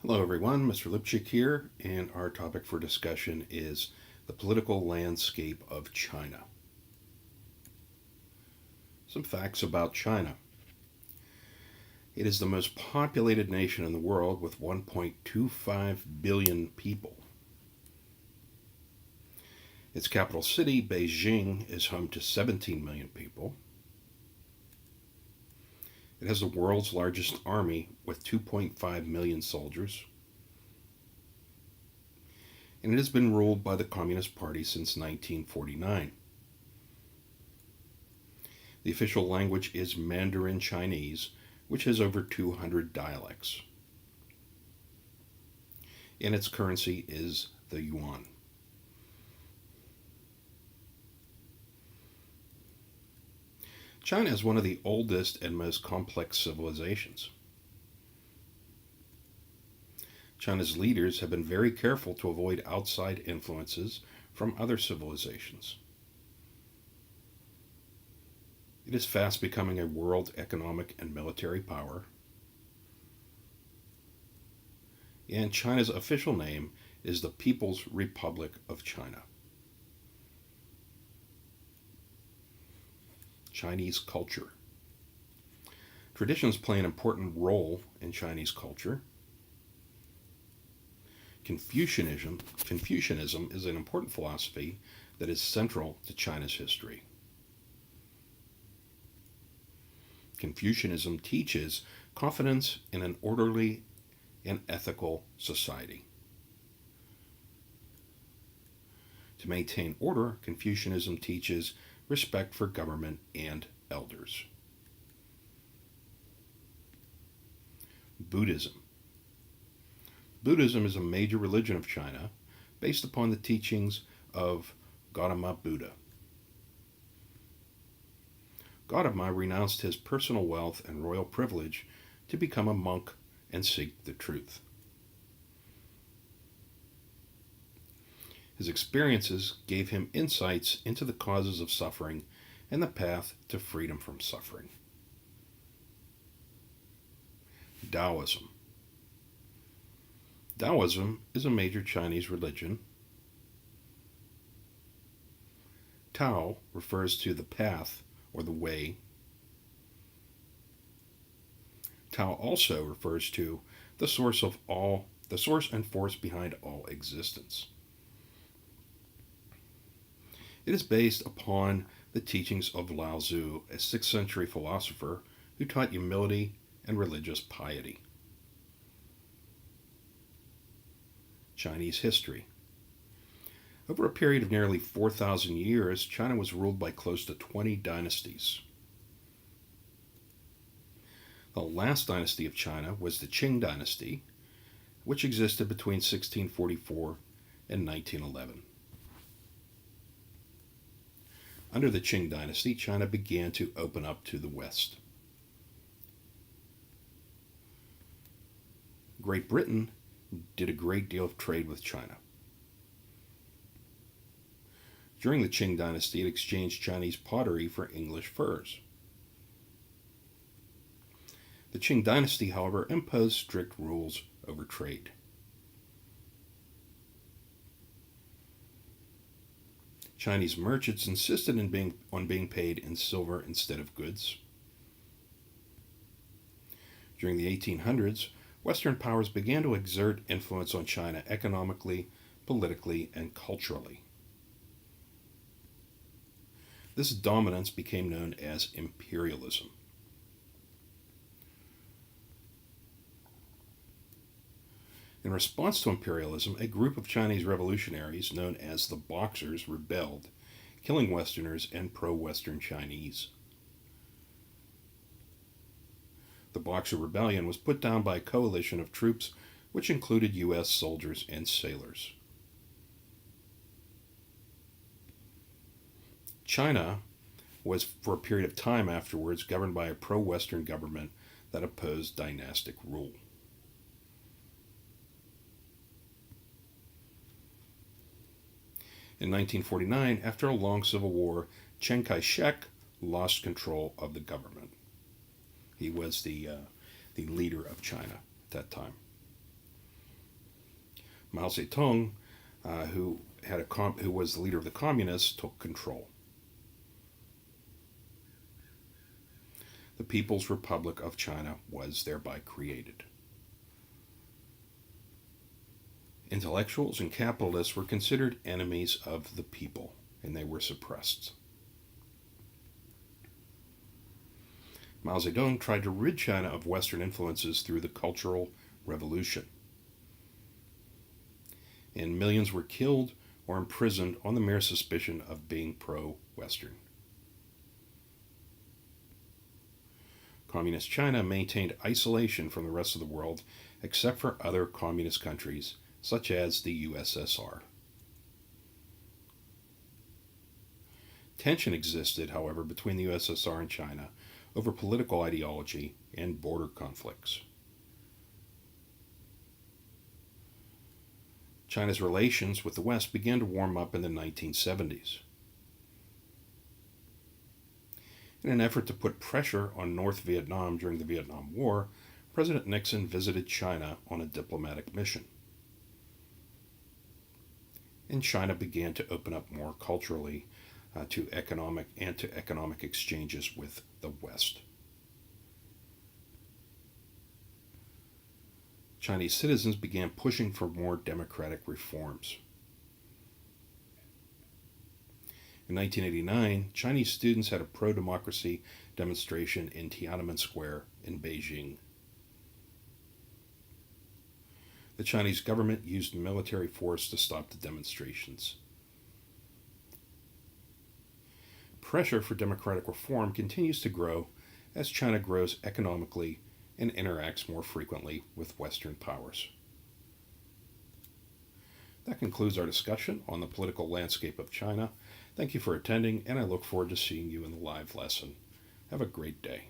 Hello, everyone. Mr. Lipchick here, and our topic for discussion is the political landscape of China. Some facts about China. It is the most populated nation in the world with 1.25 billion people. Its capital city, Beijing, is home to 17 million people. It has the world's largest army with 2.5 million soldiers. And it has been ruled by the Communist Party since 1949. The official language is Mandarin Chinese, which has over 200 dialects. And its currency is the yuan. China is one of the oldest and most complex civilizations. China's leaders have been very careful to avoid outside influences from other civilizations. It is fast becoming a world economic and military power. And China's official name is the People's Republic of China. Chinese culture. Traditions play an important role in Chinese culture. Confucianism is an important philosophy that is central to China's history. Confucianism teaches confidence in an orderly and ethical society. To maintain order, Confucianism teaches respect for government and elders. Buddhism. Buddhism is a major religion of China based upon the teachings of Gautama Buddha. Gautama renounced his personal wealth and royal privilege to become a monk and seek the truth. His experiences gave him insights into the causes of suffering and the path to freedom from suffering. Daoism. Daoism is a major Chinese religion. Tao refers to the path or the way. Tao also refers to the source and force behind all existence. It is based upon the teachings of Lao Tzu, a 6th century philosopher who taught humility and religious piety. Chinese history. Over a period of nearly 4,000 years, China was ruled by close to 20 dynasties. The last dynasty of China was the Qing dynasty, which existed between 1644 and 1911. Under the Qing dynasty, China began to open up to the West. Great Britain did a great deal of trade with China. During the Qing dynasty, it exchanged Chinese pottery for English furs. The Qing dynasty, however, imposed strict rules over trade. Chinese merchants insisted on being paid in silver instead of goods. During the 1800s, Western powers began to exert influence on China economically, politically, and culturally. This dominance became known as imperialism. In response to imperialism, a group of Chinese revolutionaries known as the Boxers rebelled, killing Westerners and pro-Western Chinese. The Boxer Rebellion was put down by a coalition of troops which included U.S. soldiers and sailors. China was, for a period of time afterwards, governed by a pro-Western government that opposed dynastic rule. In 1949, after a long civil war, Chiang Kai-shek lost control of the government. He was the leader of China at that time. Mao Zedong, who was the leader of the communists, took control. The People's Republic of China was thereby created. Intellectuals and capitalists were considered enemies of the people, and they were suppressed. Mao Zedong tried to rid China of Western influences through the Cultural Revolution, and millions were killed or imprisoned on the mere suspicion of being pro-Western. Communist China maintained isolation from the rest of the world except for other communist countries, such as the USSR. Tension existed, however, between the USSR and China over political ideology and border conflicts. China's relations with the West began to warm up in the 1970s. In an effort to put pressure on North Vietnam during the Vietnam War, President Nixon visited China on a diplomatic mission. And China began to open up more culturally to economic exchanges with the West. Chinese citizens began pushing for more democratic reforms. In 1989, Chinese students had a pro-democracy demonstration in Tiananmen Square in Beijing. The Chinese government used military force to stop the demonstrations. Pressure for democratic reform continues to grow as China grows economically and interacts more frequently with Western powers. That concludes our discussion on the political landscape of China. Thank you for attending, and I look forward to seeing you in the live lesson. Have a great day.